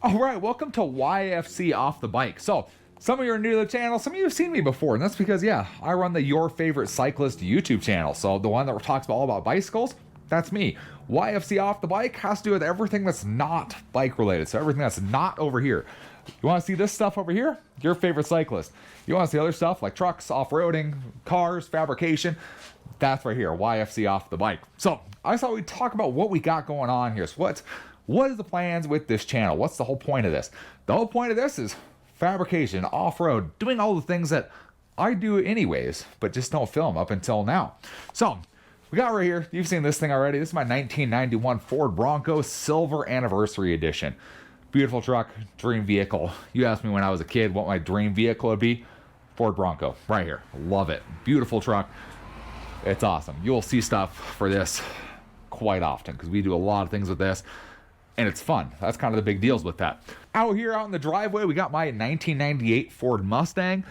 All right, welcome to YFC Off the Bike. So, some of you are new to the channel, some of you have seen me before, and that's because, yeah, I run the Your Favorite Cyclist YouTube channel. So, the one that talks all about bicycles, that's me. YFC Off the Bike has to do with everything that's not bike related, so everything that's not over here. You want to see this stuff over here? Your Favorite Cyclist. You want to see other stuff like trucks, off-roading, cars, fabrication? That's right here, YFC Off the Bike. So, I thought we'd talk about what we got going on here. So what is the plans with this channel? What's the whole point of this? The whole point of this is fabrication, off-road, doing all the things that I do anyways, but just don't film up until now. So, we got right here, you've seen this thing already. This is my 1991 Ford Bronco Silver Anniversary Edition. Beautiful truck, dream vehicle. You asked me when I was a kid what my dream vehicle would be. Ford Bronco, right here. Love it. Beautiful truck. It's awesome. You'll see stuff for this quite often because we do a lot of things with this. And it's fun. That's kind of the big deals with that. Out here out in the driveway, we got my 1998 Ford Mustang.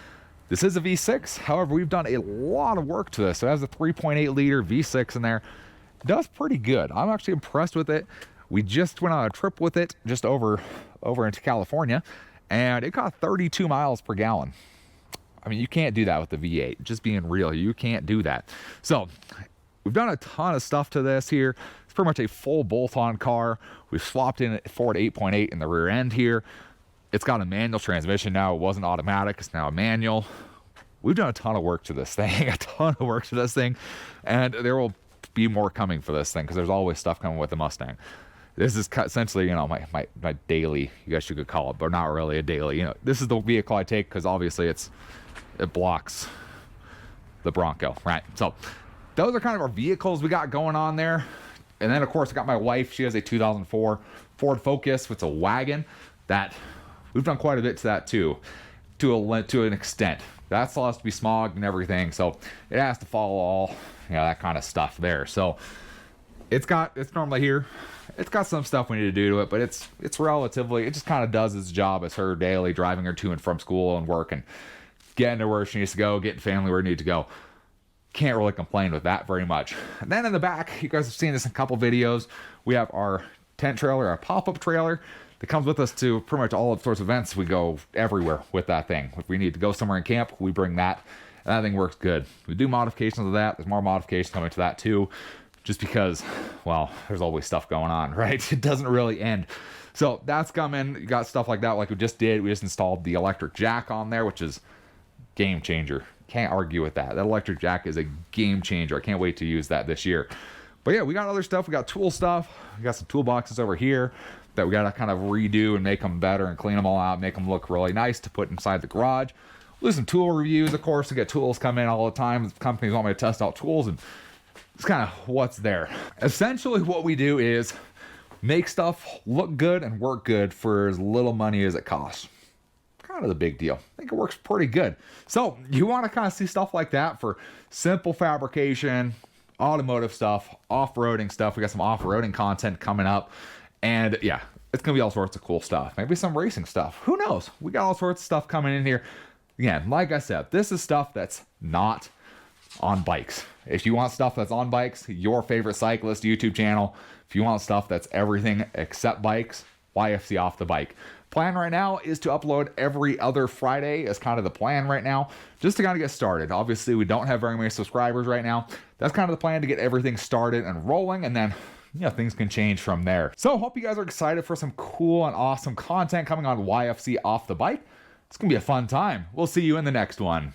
This is a V6. However, we've done a lot of work to this. So it has a 3.8 liter V6 in there. It does pretty good. I'm actually impressed with it. We just went on a trip with it just over into California, and it got 32 miles per gallon. I mean, you can't do that with the V8. Just being real, you can't do that. So we've done a ton of stuff to this here. It's pretty much a full bolt-on car. We've swapped in a Ford 8.8 in the rear end here. It's got a manual transmission now. It wasn't automatic. It's now a manual. We've done a ton of work to this thing, and there will be more coming for this thing because there's always stuff coming with the Mustang. This is essentially, you know, my daily, you guess you could call it, but not really a daily. You know, this is the vehicle I take because obviously it blocks the Bronco, right? So those are kind of our vehicles we got going on there. And then, of course, I got my wife. She has a 2004 Ford Focus. It's a wagon that we've done quite a bit to that, too, to an extent. That still has to be smogged and everything. So it has to follow all, you know, that kind of stuff there. So it's normally here. It's got some stuff we need to do to it, but it's relatively, it just kind of does its job as her daily, driving her to and from school and work and getting to where she needs to go, getting family where it needs to go. Can't really complain with that very much. And then in the back, you guys have seen this in a couple videos. We have our tent trailer, our pop-up trailer that comes with us to pretty much all sorts of events. We go everywhere with that thing. If we need to go somewhere and camp, we bring that. And that thing works good. We do modifications of that. There's more modifications coming to that too. Just because, well, there's always stuff going on, right? It doesn't really end. So that's coming. You got stuff like that like we just did. We just installed the electric jack on there, which is game changer. Can't argue with that. That electric jack is a game changer. I can't wait to use that this year. But yeah, we got other stuff. We got tool stuff. We got some toolboxes over here that we got to kind of redo and make them better and clean them all out, make them look really nice to put inside the garage. We'll do some tool reviews, of course. We get tools come in all the time. Companies want me to test out tools, and it's kind of what's there. Essentially, what we do is make stuff look good and work good for as little money as it costs. Kind of the big deal. I think it works pretty good. So you want to kind of see stuff like that for simple fabrication, automotive stuff, off-roading stuff. We got some off-roading content coming up, and yeah, it's gonna be all sorts of cool stuff. Maybe some racing stuff. Who knows? We got all sorts of stuff coming in here. Again, like I said, this is stuff that's not on bikes. If you want stuff that's on bikes, Your Favorite Cyclist YouTube channel. If you want stuff that's everything except bikes, YFC Off the Bike. Plan right now is to upload every other Friday as kind of the plan right now, just to kind of get started. Obviously, we don't have very many subscribers right now. That's kind of the plan to get everything started and rolling, and then, you know, things can change from there. So hope you guys are excited for some cool and awesome content coming on YFC Off the Bike. It's going to be a fun time. We'll see you in the next one.